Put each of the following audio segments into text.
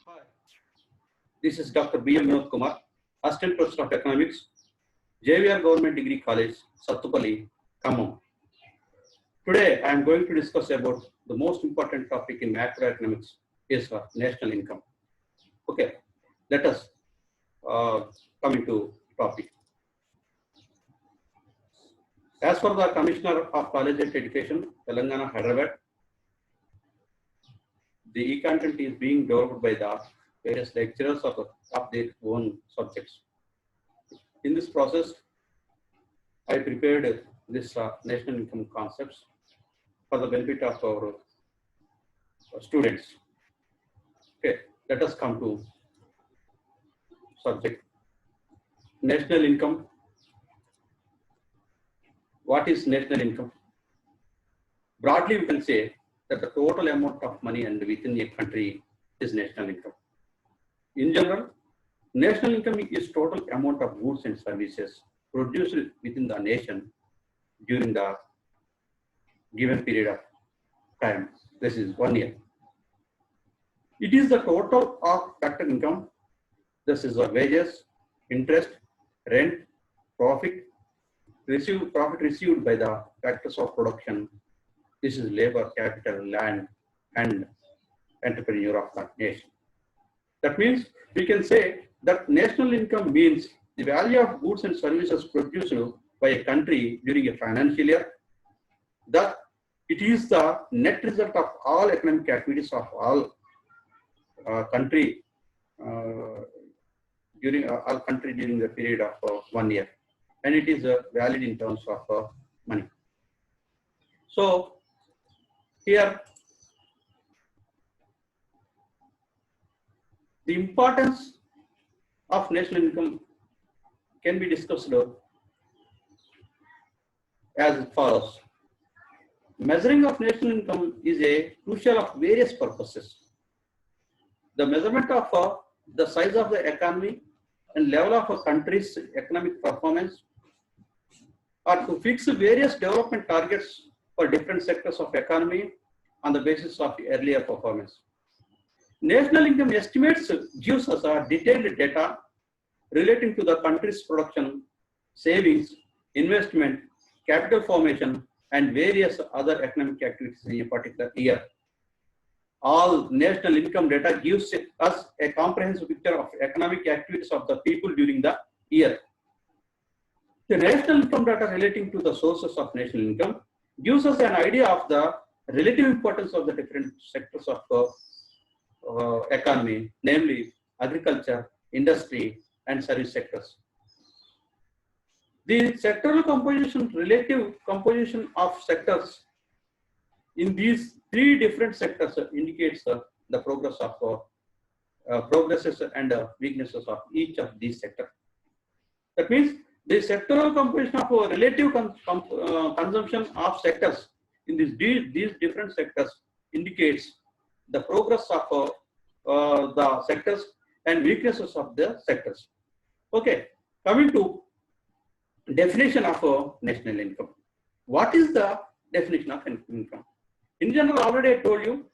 Hi, this is Dr. B. M. Vinod Kumar, Assistant Professor of Economics, JVR Government Degree College, Sattupalli, Khammam. Today, I am going to discuss about the most important topic in macroeconomics is national income. Okay, let us come into topic. As for the Commissioner of Collegiate Education, Telangana, Hyderabad, the e-content is being developed by the various lecturers of their own subjects. In this process, I prepared this national income concepts for the benefit of our students. Okay, let us come to subject. National income. What is national income? Broadly, we can say that the total amount of money and within a country is national income. In general, national income is total amount of goods and services produced within the nation during the given period of time. This is 1 year. It is the total of factor income. This is the wages, interest, rent, profit received by the factors of production. This is labor, capital, land, and entrepreneur of the nation. That means we can say that national income means the value of goods and services produced by a country during a financial year. That it is the net result of all economic activities of all country during the period of 1 year, and it is valid in terms of money. So here the importance of national income can be discussed as follows. Measuring of national income is a crucial of various purposes. The measurement of the size of the economy and level of a country's economic performance, or to fix various development targets for different sectors of economy on the basis of earlier performance. National income estimates gives us a detailed data relating to the country's production, savings, investment, capital formation, and various other economic activities in a particular year. All national income data gives us a comprehensive picture of economic activities of the people during the year. The national income data relating to the sources of national income gives us an idea of the relative importance of the different sectors of economy, namely agriculture, industry, and service sectors. The sectoral composition, relative composition of sectors in these three different sectors indicates the progress of progresses and weaknesses of each of these sectors. That means the sectoral composition of relative consumption of sectors in these different sectors indicates the progress of the sectors and weaknesses of the sectors. Okay, coming to definition of national income. What is the definition of income? In general, already I told you,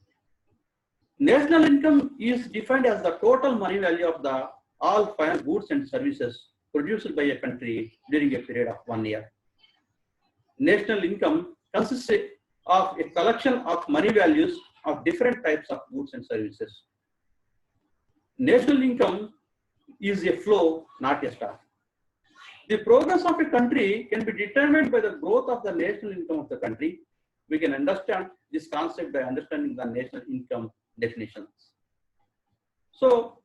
national income is defined as the total money value of the all final goods and services produced by a country during a period of 1 year. National income consists of a collection of money values of different types of goods and services. National income is a flow, not a stock. The progress of a country can be determined by the growth of the national income of the country. We can understand this concept by understanding the national income definitions. So,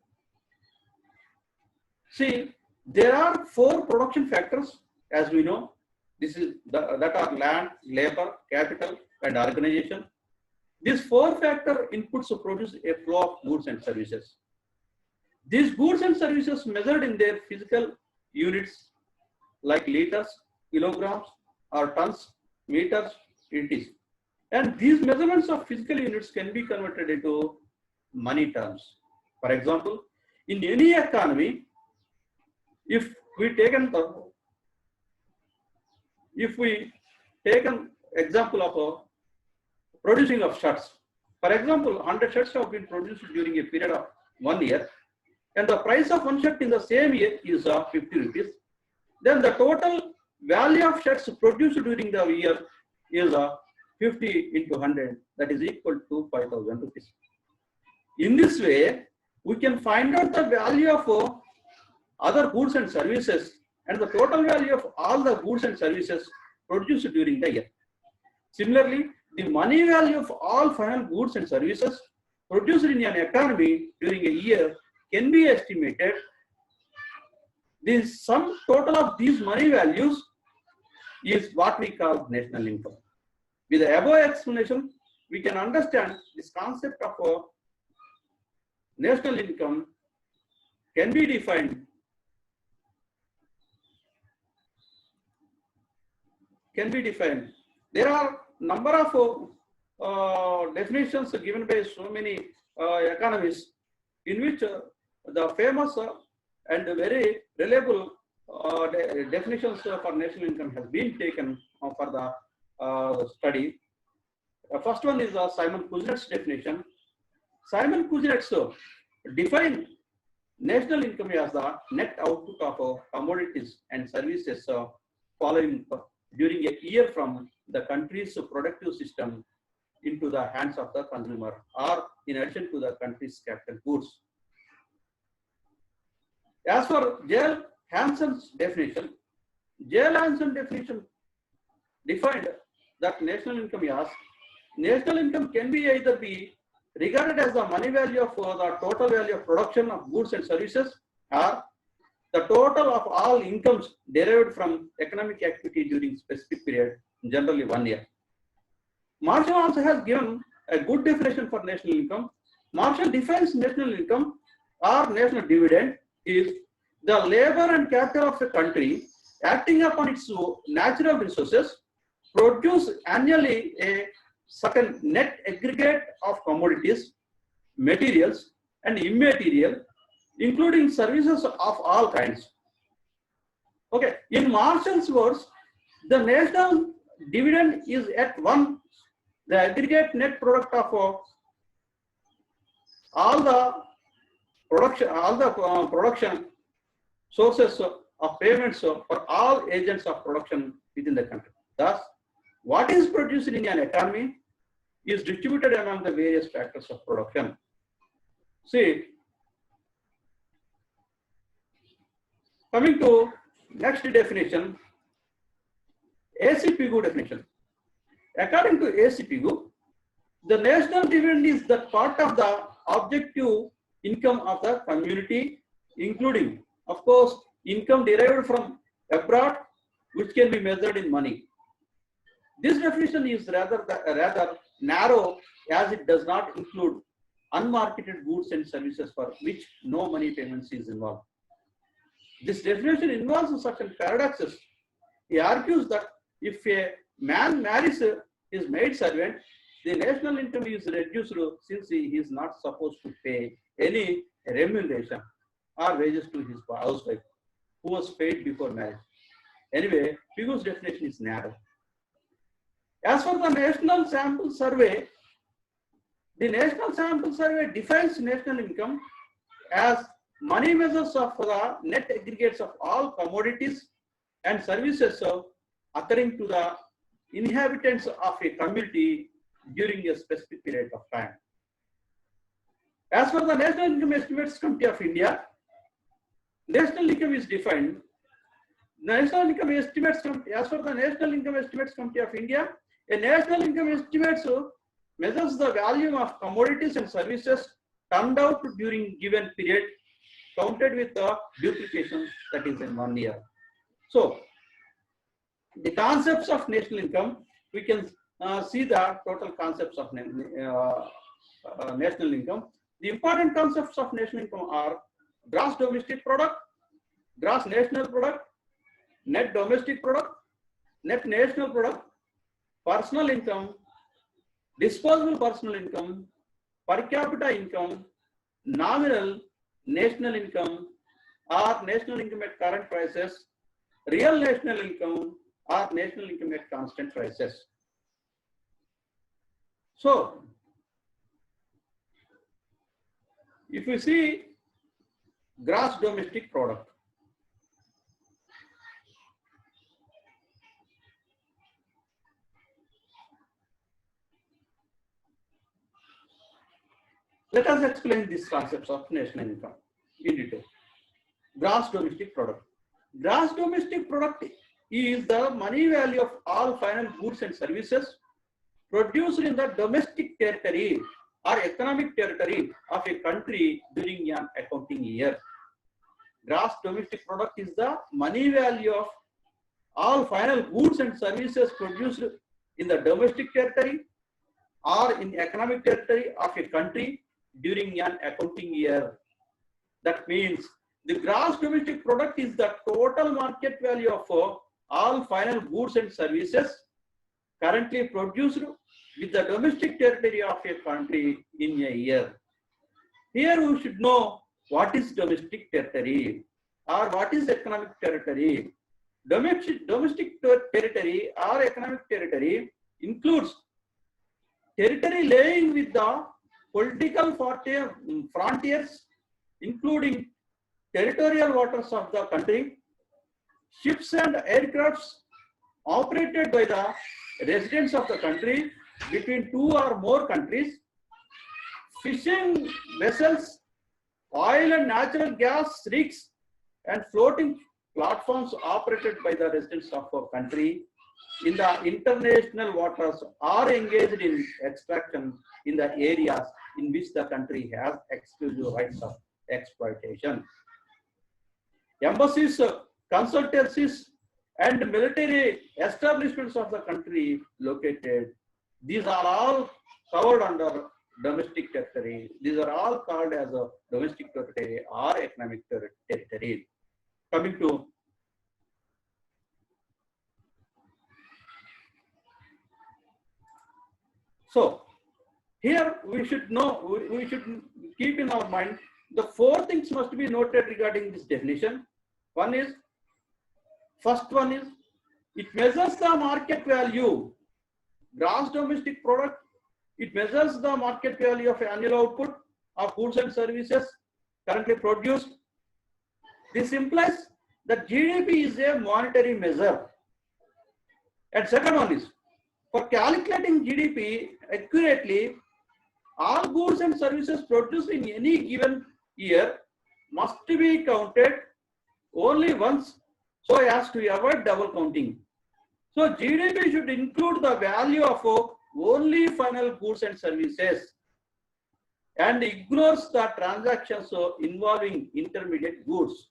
see, there are 4 production factors, as we know. This is that are land, labor, capital, and organization. These 4 factor inputs produce a flow of goods and services. These goods and services measured in their physical units like liters, kilograms, or tons, meters, etc. And these measurements of physical units can be converted into money terms. For example, in any economy, if we take an example of producing of shirts, for example, 100 shirts have been produced during a period of 1 year, and the price of one shirt in the same year is 50 rupees, then the total value of shirts produced during the year is 50 into 100, that is equal to 5,000 rupees. In this way, we can find out the value of other goods and services and the total value of all the goods and services produced during the year. Similarly, the money value of all final goods and services produced in an economy during a year can be estimated. The sum total of these money values is what we call national income. With the above explanation, we can understand this concept of national income can be defined. There are number of definitions given by so many economists, in which the famous and very reliable definitions for national income has been taken for the study. First one is Simon Kuznets definition. Simon Kuznets defined national income as the net output of commodities and services following during a year from the country's productive system into the hands of the consumer, or in addition to the country's capital goods. As for J.L. Hanson's definition, J.L. Hanson definition defined that national income can be either be regarded as the money value of the total value of production of goods and services, or the total of all incomes derived from economic activity during specific period, generally 1 year. Marshall also has given a good definition for national income. Marshall defines national income or national dividend is the labor and capital of a country acting upon its natural resources produce annually a certain net aggregate of commodities, materials, and immaterial, including services of all kinds. Okay, in Marshall's words, the national dividend is at one, the aggregate net product of all the production sources of payments for all agents of production within the country. Thus, what is produced in an economy is distributed among the various factors of production. See, coming to next definition, A.C. Pigou definition. According to A.C. Pigou, the national dividend is the part of the objective income of the community, including, of course, income derived from abroad, which can be measured in money. This definition is rather narrow, as it does not include unmarketed goods and services for which no money payments is involved. This definition involves certain paradoxes. He argues that if a man marries his maid servant, the national income is reduced since he is not supposed to pay any remuneration or wages to his housewife, who was paid before marriage. Anyway, Pigou's definition is narrow. As for the National Sample Survey, the National Sample Survey defines national income as money measures of the net aggregates of all commodities and services occurring to the inhabitants of a community during a specific period of time. As for the National Income Estimates Committee of India, national income is defined. National Income Estimates Committee, as for the National Income Estimates Committee of India, a national income estimates measures the value of commodities and services turned out during given period, counted with the duplication, that is in 1 year. So, the concepts of national income, we can see the total concepts of national income. The important concepts of national income are gross domestic product, gross national product, net domestic product, net national product, personal income, disposable personal income, per capita income, nominal national income or national income at current prices, real national income or national income at constant prices. So, If you see gross domestic product, let us explain these concepts of national income in detail. Gross domestic product. Gross domestic product is the money value of all final goods and services produced in the domestic territory or economic territory of a country during an accounting year. Gross domestic product is the money value of all final goods and services produced in the domestic territory or in economic territory of a country during an accounting year. That means the gross domestic product is the total market value of all final goods and services currently produced with the domestic territory of a country in a year. Here we should know what is domestic territory or what is economic territory. Domestic territory or economic territory includes territory lying with the political frontiers, including territorial waters of the country, ships and aircrafts operated by the residents of the country between two or more countries, fishing vessels, oil and natural gas rigs, and floating platforms operated by the residents of a country in the international waters are engaged in extraction in the areas in which the country has exclusive rights of exploitation. Embassies, consultancies, and military establishments of the country located, these are all covered under domestic territory. These are all called as a domestic territory or economic territory. Coming to so here we should know, we should keep in our mind the four things must be noted regarding this definition. First one is, it measures the market value, gross domestic product. It measures the market value of annual output of goods and services currently produced. This implies that GDP is a monetary measure. And second one is, for calculating GDP accurately, all goods and services produced in any given year must be counted only once so as to avoid double counting. So GDP should include the value of only final goods and services and ignores the transactions involving intermediate goods.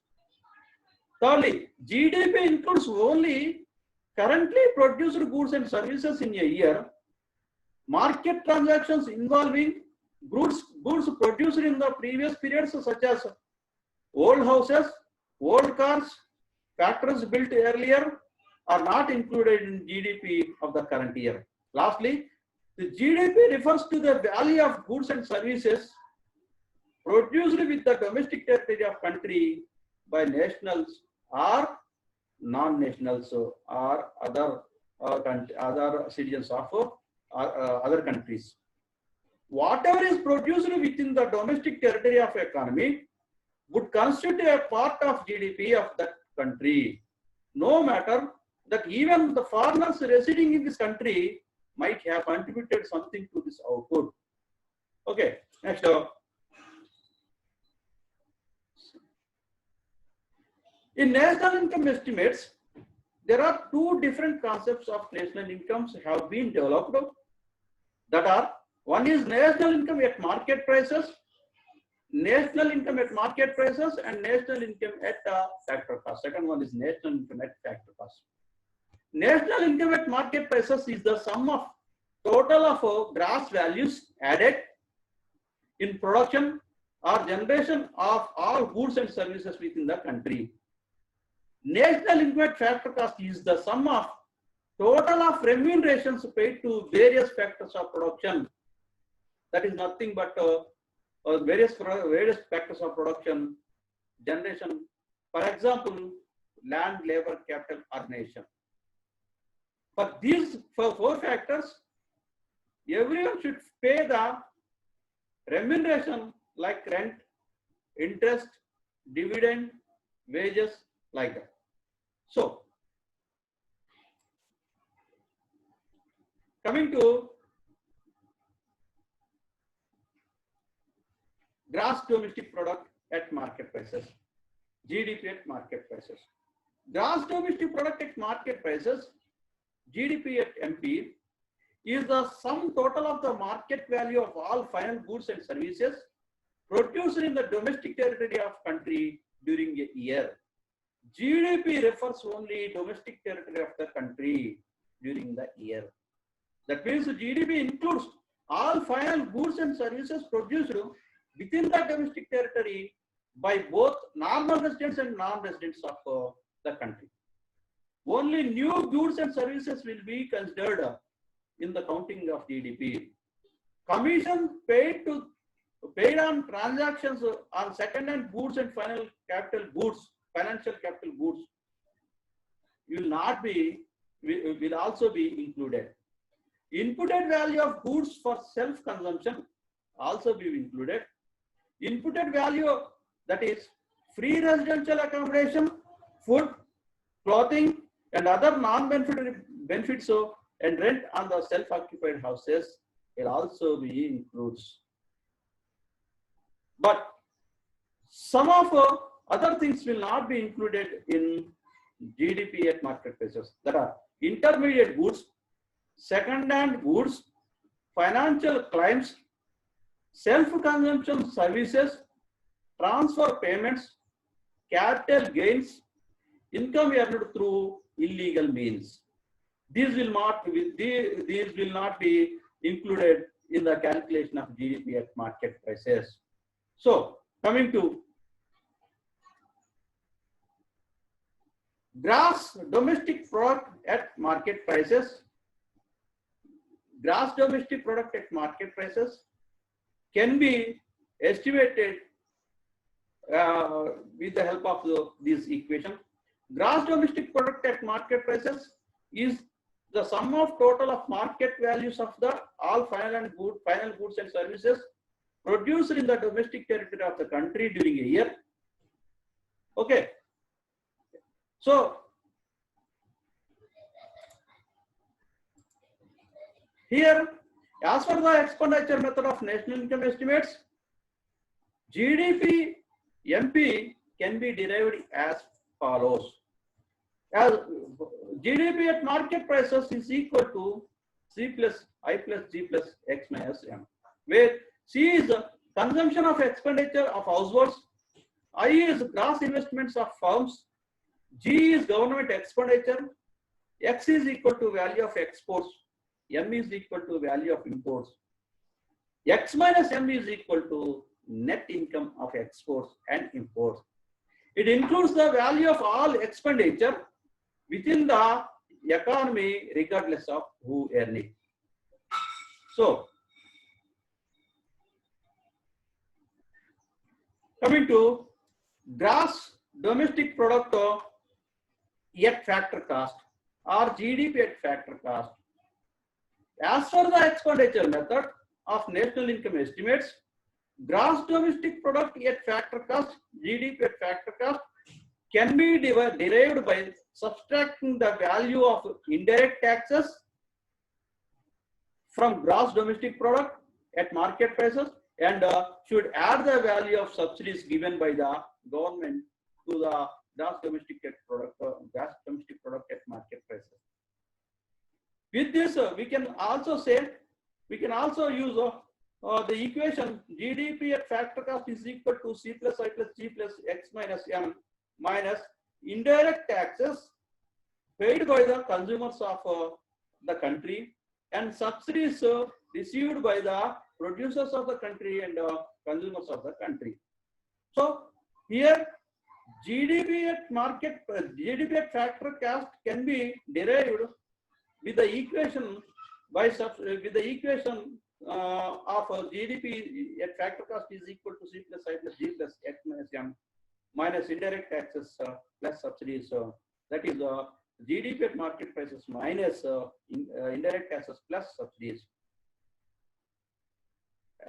Thirdly, GDP includes only currently produced goods and services in a year, market transactions involving goods produced in the previous periods such as old houses, old cars, factories built earlier are not included in GDP of the current year. Lastly, the GDP refers to the value of goods and services produced with the domestic territory of country by nationals or non-nationals or other citizens of other countries. Whatever is produced within the domestic territory of economy would constitute a part of GDP of that country, no matter that even the foreigners residing in this country might have contributed something to this output. Okay, next. In national income estimates, there are two different concepts of national incomes have been developed. That are, one is national income at market prices, national income at market prices, and national income at factor cost. Second one is national income at factor cost. National income at market prices is the sum of total of gross values added in production or generation of all goods and services within the country. National income at factor cost is the sum of total of remunerations paid to various factors of production. That is nothing but various factors of production, generation. For example, land, labor, capital, or nation. For these four factors, everyone should pay the remuneration like rent, interest, dividend, wages, like that. So, coming to gross domestic product at market prices, GDP at market prices. Gross domestic product at market prices, GDP at MP, is the sum total of the market value of all final goods and services produced in the domestic territory of country during a year. GDP refers only domestic territory of the country during the year. That means GDP includes all final goods and services produced within the domestic territory by both normal residents and non-residents of the country. Only new goods and services will be considered in the counting of GDP. Commission paid on transactions on second-hand goods and financial capital goods will also be included. Inputted value of goods for self-consumption also be included. Inputted value, that is free residential accommodation, food, clothing, and other non-benefits and rent on the self-occupied houses will also be includes. But some of other things will not be included in GDP at market prices. That are intermediate goods, second-hand goods, financial claims, self-consumption services, transfer payments, capital gains, income earned through illegal means. These will not be included in the calculation of GDP at market prices. So, coming to gross domestic product at market prices. Gross domestic product at market prices can be estimated with the help of this equation. Gross domestic product at market prices is the sum of total of market values of the all final goods and services produced in the domestic territory of the country during a year. Okay. So, here, as per the expenditure method of national income estimates, GDP MP can be derived as follows. As GDP at market prices is equal to C plus I plus G plus X minus M, where C is the consumption of expenditure of households, I is gross investments of firms, G is government expenditure, X is equal to value of exports, M is equal to value of imports. X minus M is equal to net income of exports and imports. It includes the value of all expenditure within the economy regardless of who earn it. So, coming to gross domestic product at factor cost or GDP at factor cost. As per the expenditure method of national income estimates, gross domestic product at factor cost, GDP at factor cost, can be derived by subtracting the value of indirect taxes from gross domestic product at market prices and should add the value of subsidies given by the government to the gross domestic product at market prices. With this, we can also use the equation GDP at factor cost is equal to C plus I plus G plus X minus M minus indirect taxes paid by the consumers of the country and subsidies received by the producers of the country and consumers of the country. So here GDP at factor cost can be derived with the equation of GDP at factor cost is equal to C plus I plus G plus X minus M minus indirect taxes plus subsidies. That is GDP at market prices minus indirect taxes plus subsidies.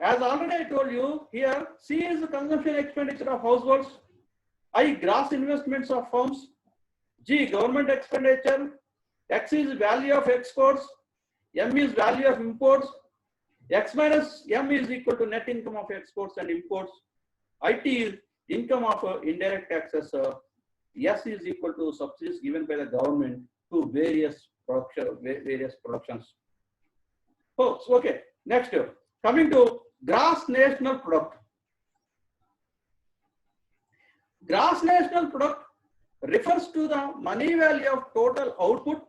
as already I told you, here C is the consumption expenditure of households, I gross investments of firms, G government expenditure, X is value of exports, M is value of imports, X minus M is equal to net income of exports and imports, IT is income of indirect taxes, S is equal to subsidies given by the government to various productions. Oh, okay. Next, coming to gross national product. Gross national product refers to the money value of total output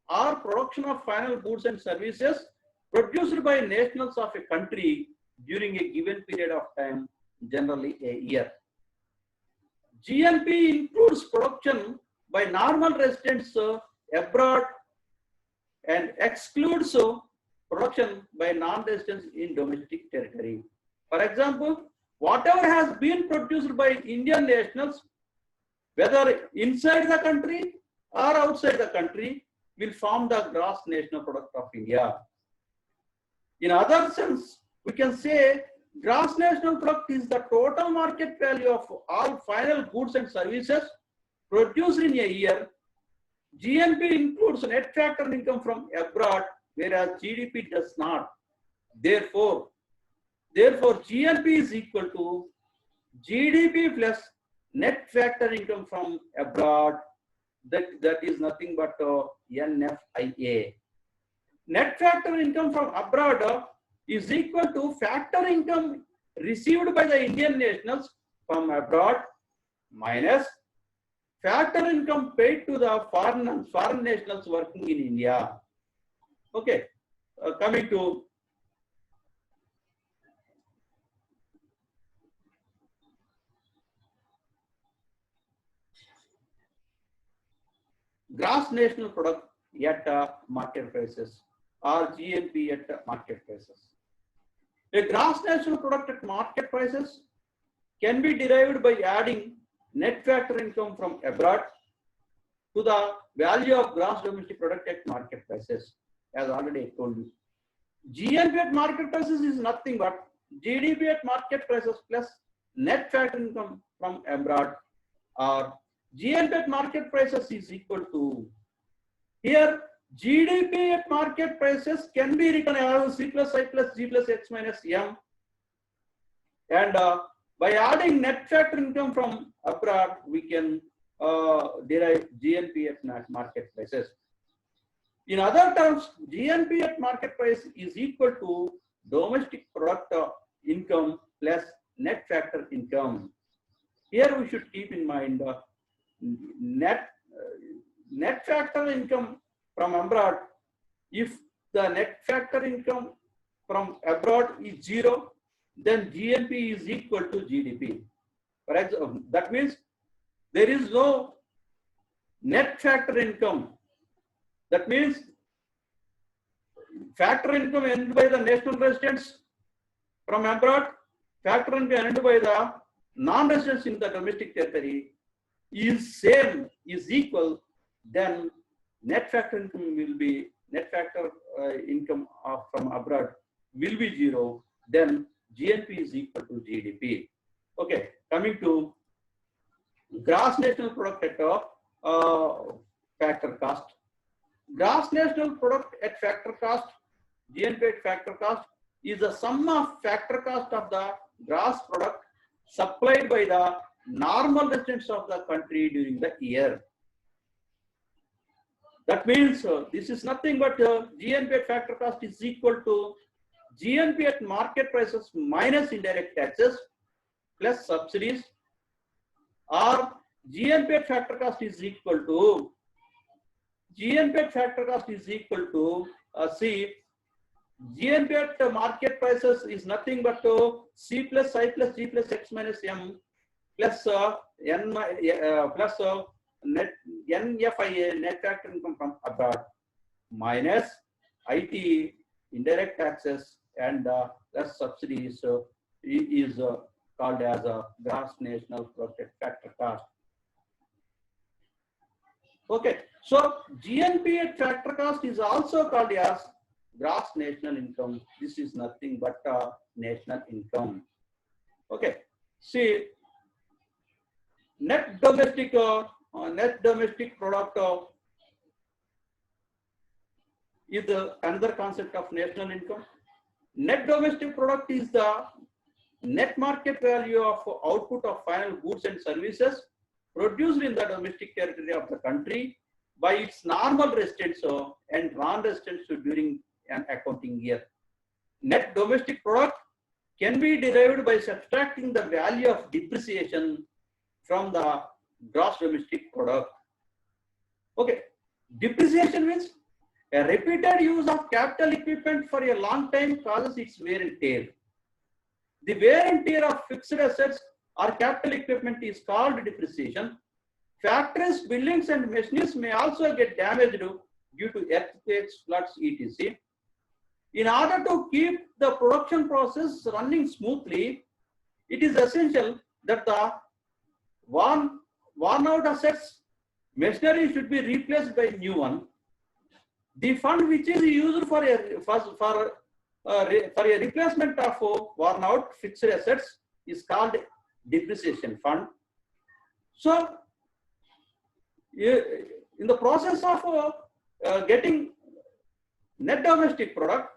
or production of final goods and services produced by nationals of a country during a given period of time, generally a year. GNP includes production by normal residents abroad and excludes production by non-residents in domestic territory. For example, whatever has been produced by Indian nationals, whether inside the country or outside the country, will form the gross national product of India. In other sense, we can say gross national product is the total market value of all final goods and services produced in a year. GNP includes net factor income from abroad, whereas GDP does not. Therefore, GNP is equal to GDP plus net factor income from abroad. That is nothing but NFIA. Net factor income from abroad is equal to factor income received by the Indian nationals from abroad minus factor income paid to the foreign nationals working in India. Okay, coming to gross national product at market prices or GNP at market prices. A gross national product at market prices can be derived by adding net factor income from abroad to the value of gross domestic product at market prices, as already I told you. GNP at market prices is nothing but GDP at market prices plus net factor income from abroad, or GNP at market prices is equal to, here GDP at market prices can be written as C plus I plus G plus X minus M, and by adding net factor income from abroad, we can derive GNP at market prices. In other terms, GNP at market price is equal to domestic product income plus net factor income. Here we should keep in mind net factor income from abroad. If the net factor income from abroad is 0, then GNP is equal to GDP. For example, that means there is no net factor income. That means factor income earned by the national residents from abroad, factor income earned by the non-residents in the domestic territory is same, is equal, then net factor income will be, net factor income from abroad will be 0, then GNP is equal to GDP. Okay, coming to gross national product at factor cost. Gross national product at factor cost, GNP at factor cost, is the sum of factor cost of the gross product supplied by the normal residents of the country during the year. That means this is nothing but GNP at factor cost is equal to GNP at market prices minus indirect taxes plus subsidies, or GNP at factor cost is equal to GNP at factor cost is equal to C. GNP at market prices is nothing but C plus I plus G plus X minus M plus N plus net NFIA, net factor income from abroad, minus IT, indirect taxes, and plus subsidies is called as a gross national product factor cost. Okay, so GNP at factor cost is also called as gross national income. This is nothing but national income. Okay, see, net domestic product is another concept of national income. Net domestic product is the net market value of output of final goods and services produced in the domestic territory of the country by its normal residents and non-residents during an accounting year. Net domestic product can be derived by subtracting the value of depreciation from the gross domestic product. Okay, depreciation means a repeated use of capital equipment for a long time causes its wear and tear. The wear and tear of fixed assets or capital equipment is called depreciation. Factories, buildings, and machines may also get damaged due to earthquakes, floods, etc. In order to keep the production process running smoothly, it is essential that the worn out assets, machinery should be replaced by new one. The fund which is used for a replacement of worn out fixed assets is called depreciation fund. So, in the process of getting net domestic product,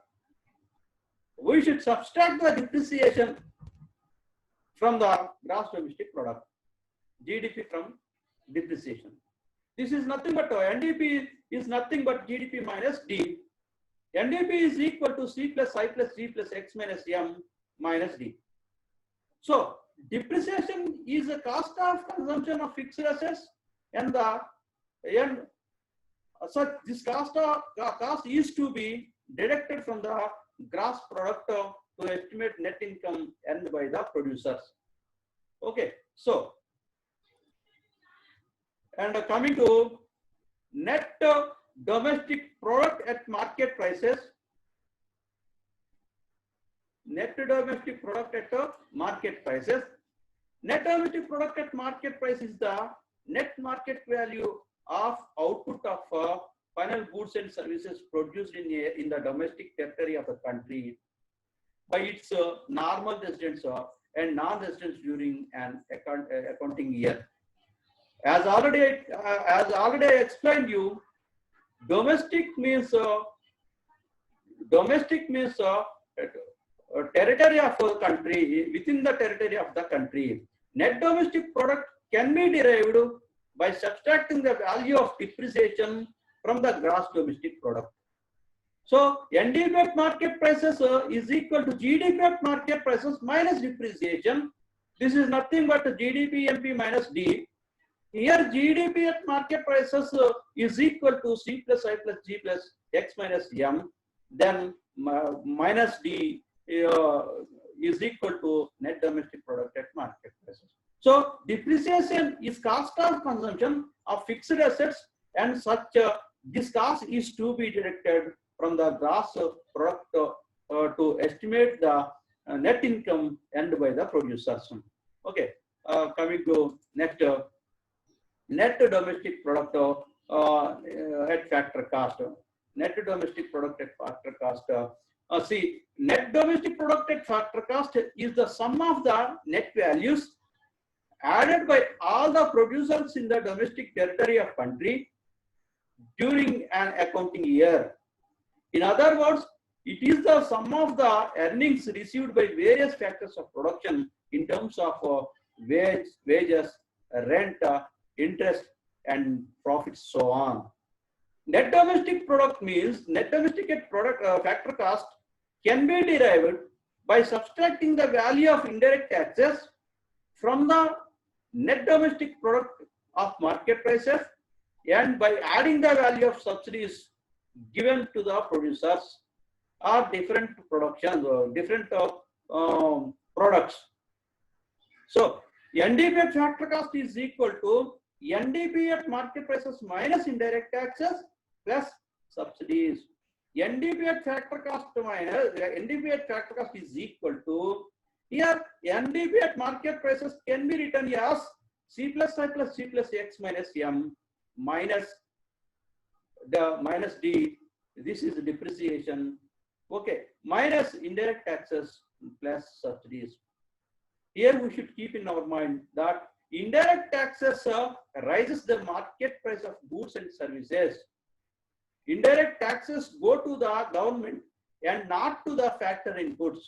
we should subtract the depreciation from the gross domestic product, GDP from depreciation. This is nothing but NDP is nothing but GDP minus D. NDP is equal to C plus I plus G plus X minus M minus D. So depreciation is the cost of consumption of fixed assets, and so this cost is to be deducted from the gross product to estimate net income earned by the producers. Okay, so and coming to net domestic product at market prices. Net domestic product at market prices. Net domestic product at market price is the net market value of output of final goods and services produced in the domestic territory of the country by its normal residents and non-residents during an accounting year. As already I explained you, domestic means territory of a country, within the territory of the country. Net domestic product can be derived by subtracting the value of depreciation from the gross domestic product. So NDP at market prices is equal to GDP at market prices minus depreciation. This is nothing but GDP MP minus D. Here GDP at market prices is equal to C plus I plus G plus X minus M. Then minus D is equal to net domestic product at market prices. So depreciation is cost of consumption of fixed assets, and such this cost is to be deducted from the gross product to estimate the net income earned by the producers. Okay, coming to next, net domestic product at factor cost. Net domestic product at factor cost. See, net domestic product at factor cost is the sum of the net values added by all the producers in the domestic territory of country during an accounting year. In other words, it is the sum of the earnings received by various factors of production in terms of wages, rent, interest, and profits, so on. Net domestic product means net domestic product factor cost can be derived by subtracting the value of indirect taxes from the net domestic product of market prices and by adding the value of subsidies given to the producers or different productions or different products. So NDP at factor cost is equal to NDP at market prices minus indirect taxes plus subsidies. NDP at factor cost minus NDP at factor cost is equal to, here NDP at market prices can be written as C plus I plus G plus X minus M minus the minus D. This is depreciation. Okay, minus indirect taxes plus subsidies. Here we should keep in our mind that indirect taxes raises the market price of goods and services. Indirect taxes go to the government and not to the factor inputs.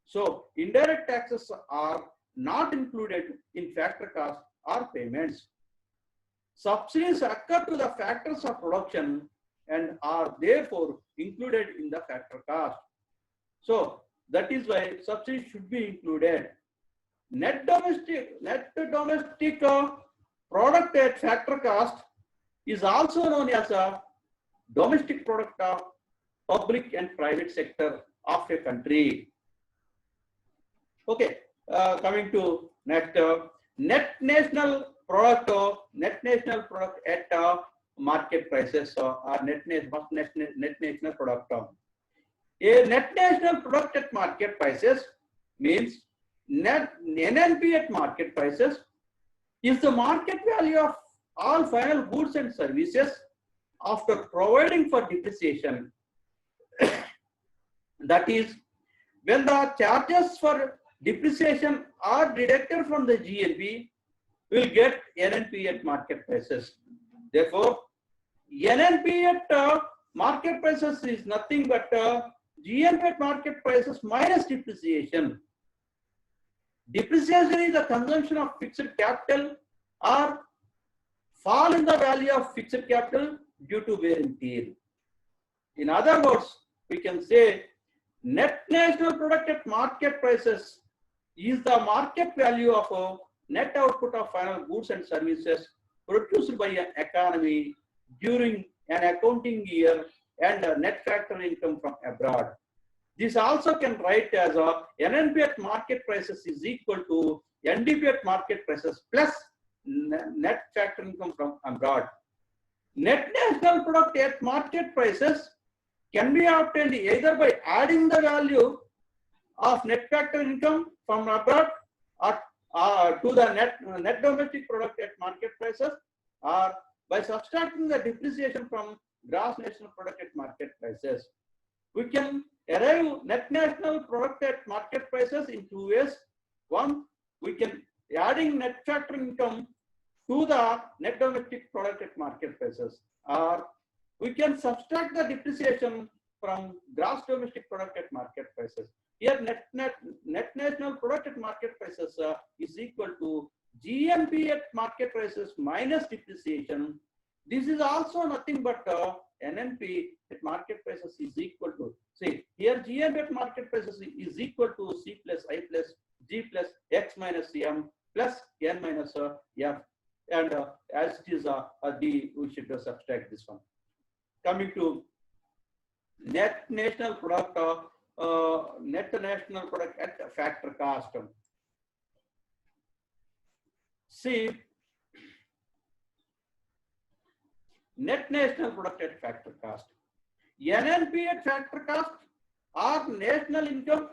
So indirect taxes are not included in factor cost or payments. Subsidies occur to the factors of production and are therefore included in the factor cost. So that is why subsidies should be included. Net domestic product at factor cost is also known as a domestic product of public and private sector of a country. Okay, coming to next, net national product at market prices or net national product. A net national product at market prices means net NNP at market prices is the market value of all final goods and services after providing for depreciation. That is, when the charges for depreciation are deducted from the GNP, we will get NNP at market prices. Therefore, NNP at market prices is nothing but GNP at market prices minus depreciation. Depreciation is the consumption of fixed capital or fall in the value of fixed capital due to wear and tear. In other words, we can say net national product at market prices is the market value of a net output of final goods and services produced by an economy during an accounting year and a net factor income from abroad. This also can write as a NNP at market prices is equal to NDP at market prices plus net factor income from abroad. Net national product at market prices can be obtained either by adding the value of net factor income from abroad or to the net domestic product at market prices, or by subtracting the depreciation from gross national product at market prices. We can arrive net national product at market prices in two ways. One, we can adding net factor income to the net domestic product at market prices, or we can subtract the depreciation from gross domestic product at market prices. Here net national product at market prices is equal to GNP at market prices minus depreciation. This is also nothing but NNP at market prices is equal to, see here GNP at market prices is equal to C plus I plus G plus X minus M plus N minus F, and as it is D, we should subtract this one. Coming to net national product at factor cost. See, net national product at factor cost. NNP at factor cost or national income.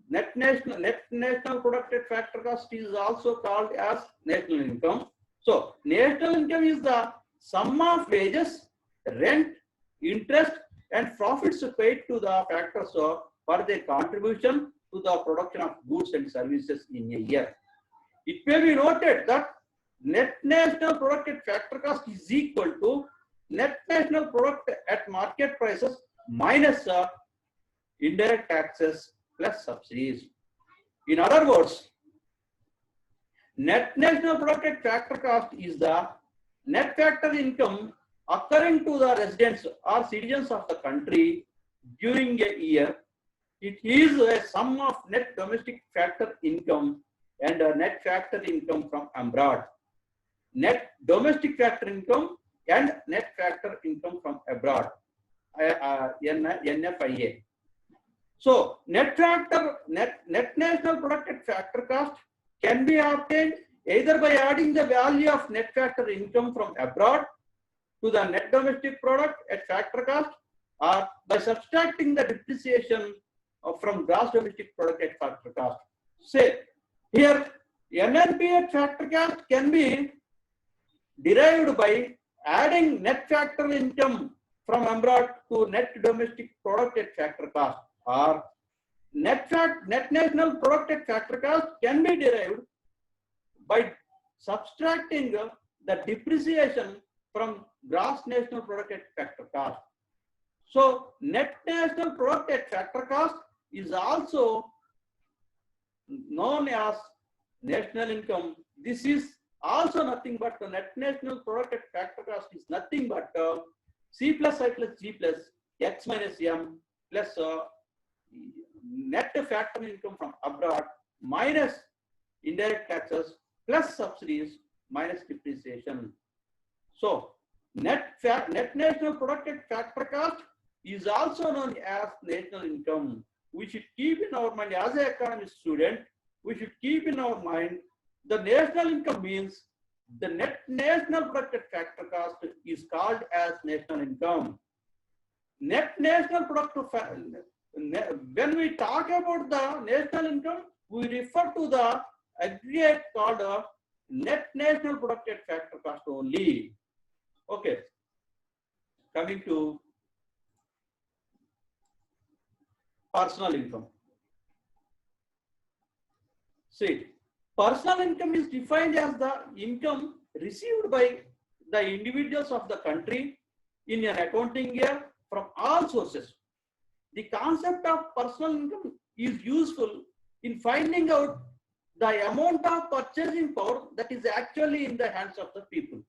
Net national product at factor cost is also called as national income. So national income is the sum of wages, rent, interest, and profits paid to the factors for their contribution to the production of goods and services in a year. It may be noted that net national product at factor cost is equal to net national product at market prices minus indirect taxes plus subsidies. In other words, net national product at factor cost is the net factor income occurring to the residents or citizens of the country during a year. It is a sum of net domestic factor income and a net factor income from abroad. Net domestic factor income and net factor income from abroad, NFIA. So net national product at factor cost can be obtained either by adding the value of net factor income from abroad to the net domestic product at factor cost, or by subtracting the depreciation from gross domestic product at factor cost. Say here NNP at factor cost can be derived by adding net factor income from abroad to net domestic product at factor cost, or net national product factor cost can be derived by subtracting the depreciation from gross national product factor cost. So net national product factor cost is also known as national income. This is also nothing but the net national product factor cost is nothing but C plus I plus G plus X minus M plus net factor income from abroad minus indirect taxes plus subsidies minus depreciation. So net national product factor cost is also known as national income. We should keep in our mind as an economics student, we should keep in our mind the national income means the net national product factor cost is called as national income. Net national product, when we talk about the national income, we refer to the aggregate called net national product factor cost only. Okay, coming to personal income. See, personal income is defined as the income received by the individuals of the country in an accounting year from all sources. The concept of personal income is useful in finding out the amount of purchasing power that is actually in the hands of the people.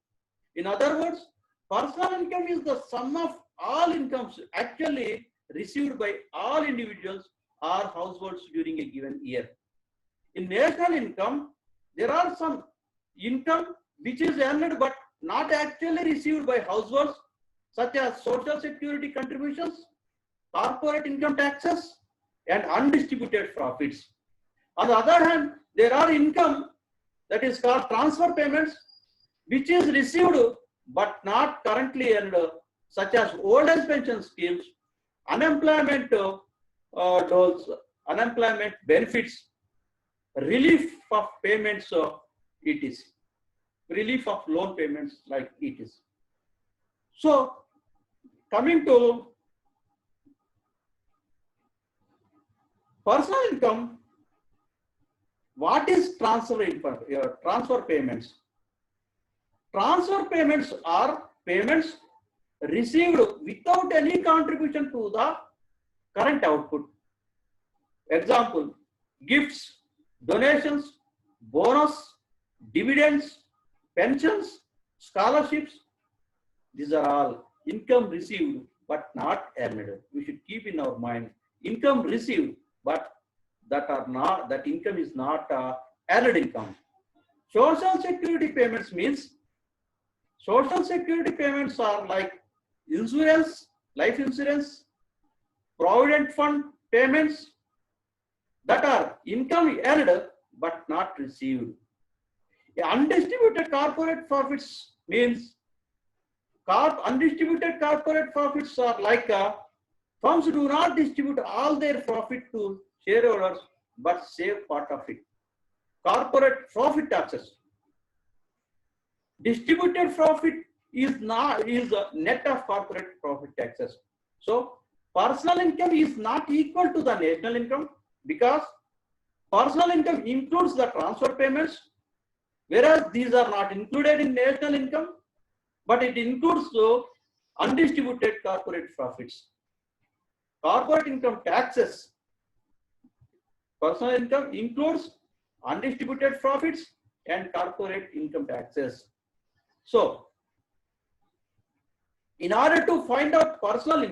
In other words, personal income is the sum of all incomes actually received by all individuals or households during a given year. In national income, there are some income which is earned but not actually received by households, such as social security contributions, corporate income taxes, and undistributed profits. On the other hand, there are income that is called transfer payments, which is received but not currently earned, such as old age pension schemes, unemployment doles, unemployment benefits, relief of payments, etc. Relief of loan payments like etc. So, coming to personal income, what is transfer payments? Transfer payments are payments received without any contribution to the current output. Example, gifts, donations, bonus, dividends, pensions, scholarships. These are all income received but not earned. We should keep in our mind income received but that income is not earned income. Social security payments means social security payments are like insurance, life insurance, provident fund payments that are income earned but not received. Undistributed corporate profits means undistributed corporate profits are like firms do not distribute all their profit to shareholders but save part of it. Corporate profit taxes. Distributed profit is a net of corporate profit taxes. So personal income is not equal to the national income because personal income includes the transfer payments, whereas these are not included in national income, but it includes the undistributed corporate profits. Corporate income taxes. Personal income includes undistributed profits and corporate income taxes. So, in order to find out personal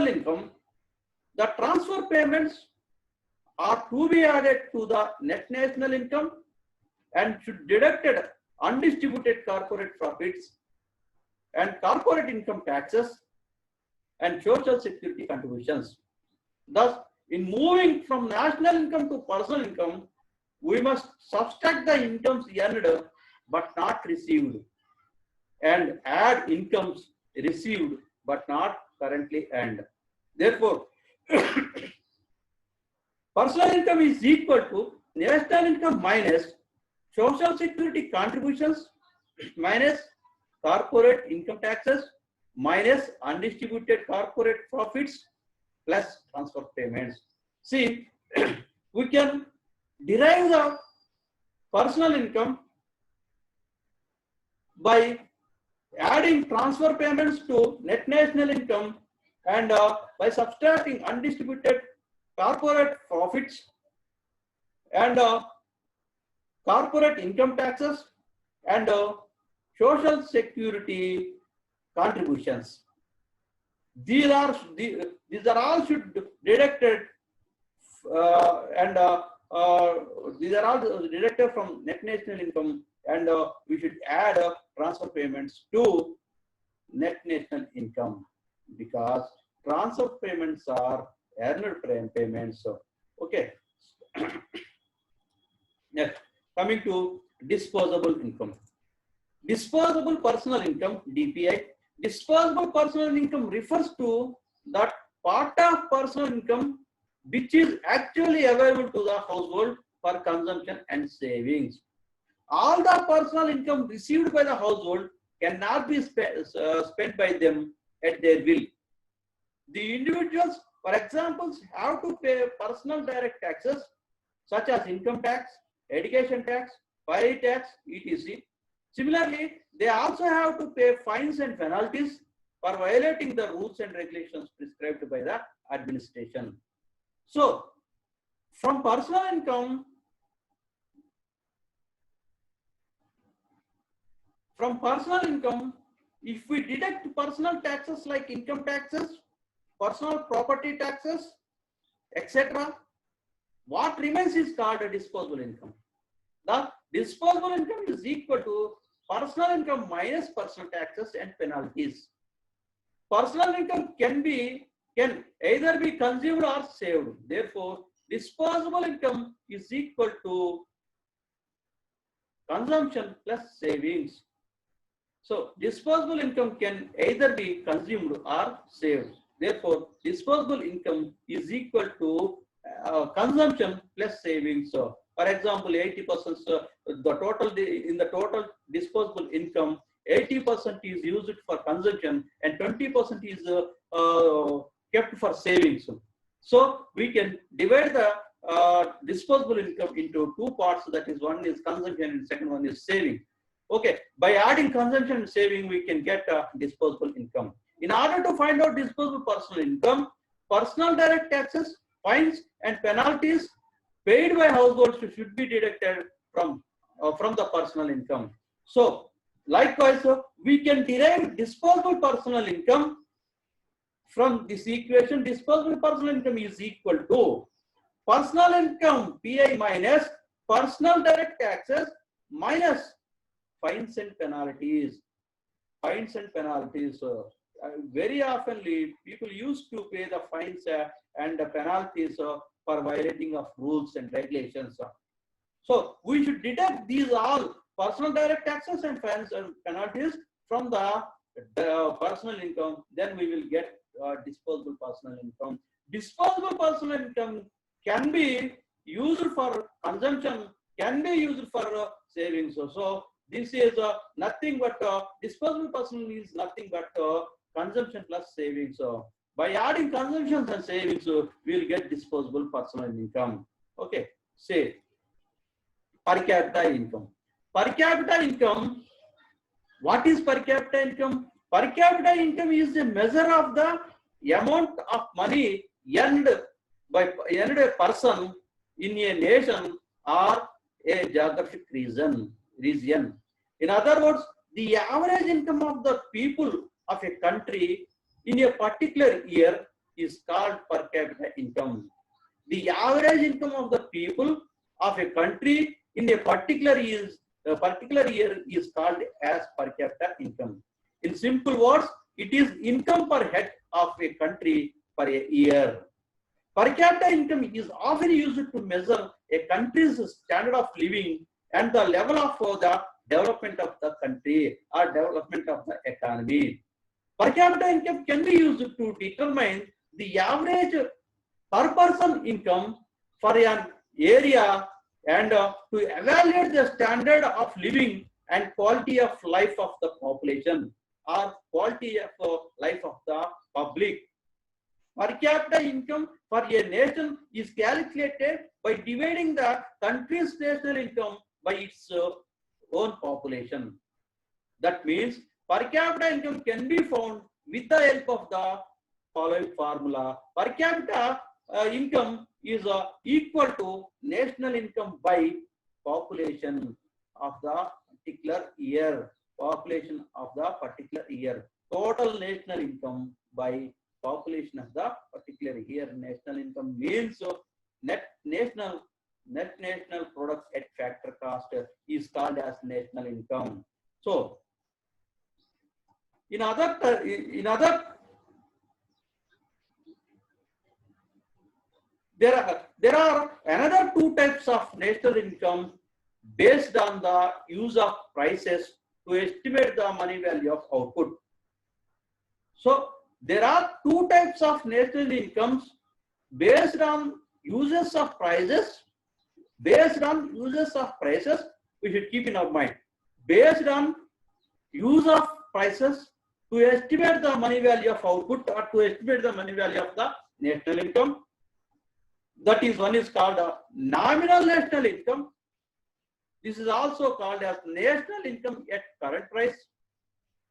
income, the transfer payments are to be added to the net national income and should deducted undistributed corporate profits and corporate income taxes and social security contributions. Thus, in moving from national income to personal income, we must subtract the incomes earned but not received and add incomes received but not currently earned. Therefore, personal income is equal to national income minus social security contributions minus corporate income taxes minus undistributed corporate profits plus transfer payments. See, we can derive the personal income by adding transfer payments to net national income and by subtracting undistributed corporate profits and corporate income taxes and social security contributions. These are all should deducted and these are all deducted from net national income, and we should add transfer payments to net national income because transfer payments are earned payments. So, okay. Next, coming to disposable income. Disposable personal income, DPI. Disposable personal income refers to that part of personal income which is actually available to the household for consumption and savings. All the personal income received by the household cannot be spent by them at their will. The individuals, for example, have to pay personal direct taxes such as income tax, education tax, fire tax, etc. Similarly, they also have to pay fines and penalties for violating the rules and regulations prescribed by the administration. So, from personal income, if we deduct personal taxes like income taxes, personal property taxes, etc., what remains is called a disposable income. The disposable income is equal to personal income minus personal taxes and penalties. Personal income can either be consumed or saved. Therefore, disposable income is equal to consumption plus savings. So, disposable income can either be consumed or saved. Therefore, disposable income is equal to consumption plus savings. So, for example, 80% in the total disposable income, 80% is used for consumption and 20% is kept for savings. So we can divide the disposable income into two parts. That is, one is consumption and second one is saving. Okay, by adding consumption and saving, we can get disposable income. In order to find out disposable personal income, personal direct taxes, fines and penalties paid by households should be deducted from the personal income. So, likewise, we can derive disposable personal income from this equation. Disposable personal income is equal to personal income PI minus personal direct taxes minus fines and penalties. Fines and penalties. Very oftenly, people used to pay the fines and the penalties for violating of rules and regulations. So we should deduct these all personal direct taxes and fines and penalties from the personal income. Then we will get disposable personal income. Disposable personal income can be used for consumption, can be used for savings. So this is nothing but disposable personal is nothing but consumption plus savings. So by adding consumptions and savings, we will get disposable personal income. Okay, say per capita income. Per capita income, what is per capita income? Per capita income is the measure of the amount of money earned by a person in a nation or a geographic region. In other words, the average income of the people of a country in a particular year is called per capita income. The average income of the people of a country in a particular year is called as per capita income. In simple words, it is income per head of a country per a year. Per capita income is often used to measure a country's standard of living and the level of the development of the country or development of the economy. Per capita income can be used to determine the average per person income for an area and to evaluate the standard of living and quality of life of the population or quality of life of the public. Per capita income for a nation is calculated by dividing the country's national income by its own population. That means per capita income can be found with the help of the following formula. Per capita income is equal to national income by population of the particular year. Population of the particular year. Total national income by population of the particular year. National income means net national product at factor cost is called as national income. So in other there are another two types of national income based on the use of prices to estimate the money value of output. So there are two types of national incomes based on uses of prices. Based on uses of prices, we should keep in our mind. Based on use of prices to estimate the money value of output or to estimate the money value of the national income. That is, one is called a nominal national income. This is also called as national income at current price.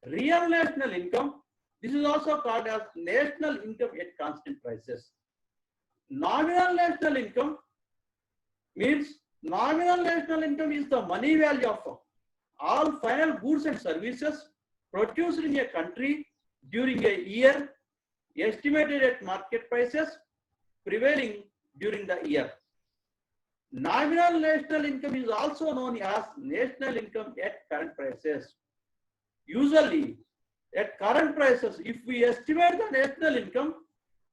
Real national income. This is also called as national income at constant prices. Nominal national income means nominal national income is the money value of all final goods and services produced in a country during a year, estimated at market prices prevailing during the year. Nominal national income is also known as national income at current prices. Usually, at current prices, if we estimate the national income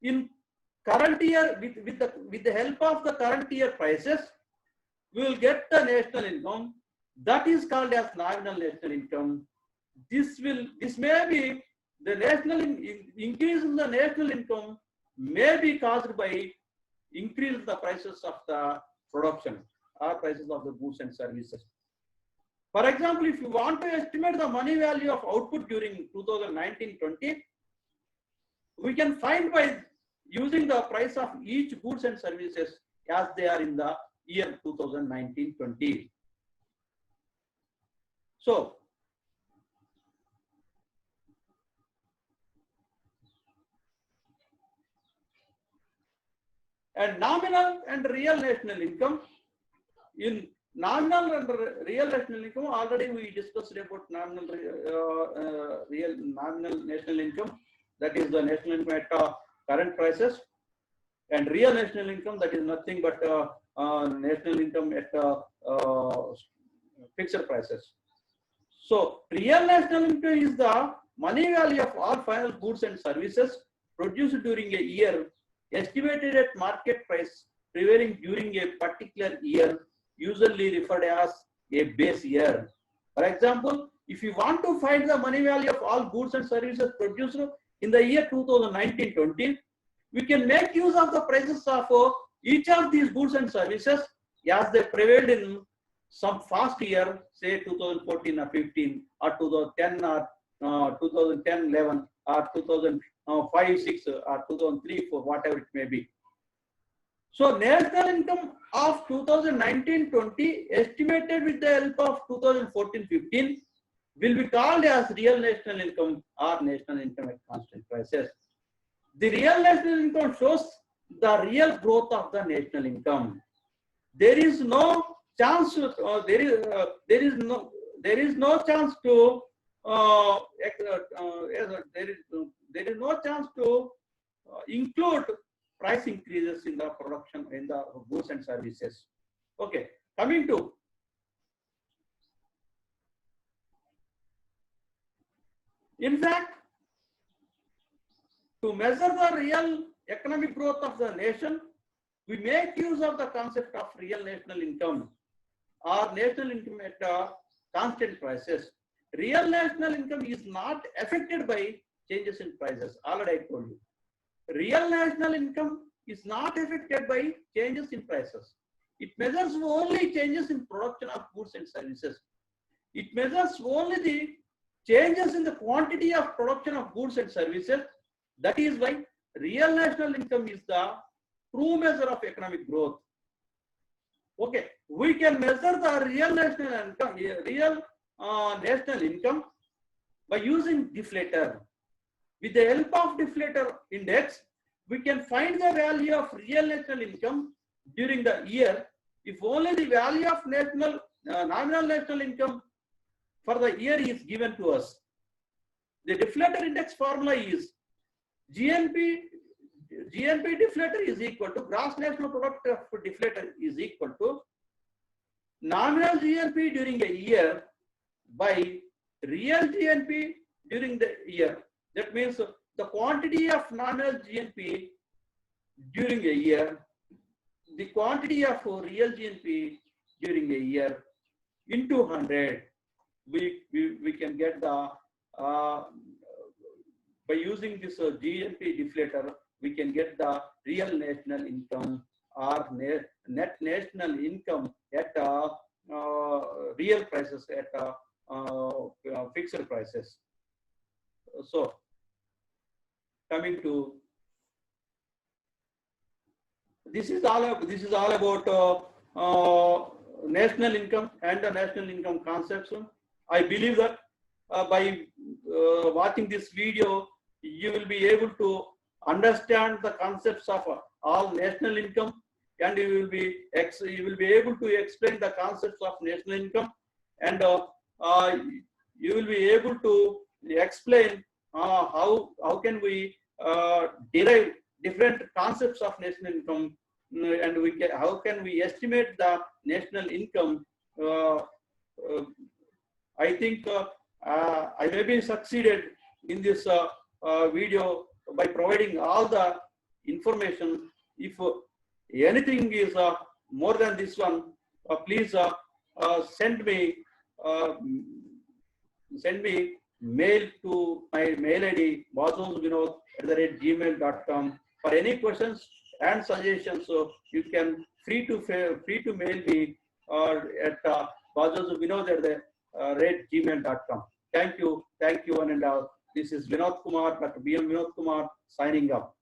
in current year with the help of the current year prices, we will get the national income. That is called as nominal national income. This may be the increase in the national income may be caused by increase in the prices of the production or prices of the goods and services. For example, if you want to estimate the money value of output during 2019-20, we can find by using the price of each goods and services as they are in the year 2019-20. So, and nominal and real national income. In nominal and real national income, already we discussed about nominal national income, that is the national income at current prices, and real national income, that is nothing but national income at fixed prices. So real national income is the money value of all final goods and services produced during a year, estimated at market price prevailing during a particular year, usually referred as a base year. For example, if you want to find the money value of all goods and services produced in the year 2019-20, we can make use of the prices of each of these goods and services as they prevailed in some past year, say 2014 or 15 or 2010 or 2010-11 or 2005-6 or 2003-4, whatever it may be. So national income of 2019-20 estimated with the help of 2014-15 will be called as real national income or national income at constant prices. The real national income shows the real growth of the national income. There is no chance there is no chance to include price increases in the production in the goods and services. Okay, coming to in fact, to measure the real economic growth of the nation, we make use of the concept of real national income or national income at constant prices. Real national income is not affected by changes in prices. Already I told you. Real national income is not affected by changes in prices. It measures only changes in production of goods and services. It measures only the changes in the quantity of production of goods and services. That is why real national income is the true measure of economic growth. Okay, we can measure the real national income by using deflator. With the help of deflator index, we can find the value of real national income during the year if only the value of nominal national income for the year is given to us. The deflator index formula is GNP deflator is equal to gross national product of deflator is equal to nominal GNP during a year by real GNP during the year. That means the quantity of nominal GNP during a year, the quantity of real GNP during a year into 100, we can get the, by using this GNP deflator, we can get the real national income or net national income at real prices, at fixed prices. So, coming to this is all about national income and the national income concepts. I believe that by watching this video, you will be able to understand the concepts of all national income, and you will be able to explain the concepts of national income, and you will be able to explain how can we derive different concepts of national income, and how can we estimate the national income. I think I may be succeeded in this video by providing all the information. If anything is more than this one, please send me mail to my mail ID bazozvinod@gmail.com for any questions and suggestions. So you can free to mail me at bazozvinod@gmail.com. Thank you one and all. This is Vinod Kumar, Dr. B.M. Vinod Kumar signing up.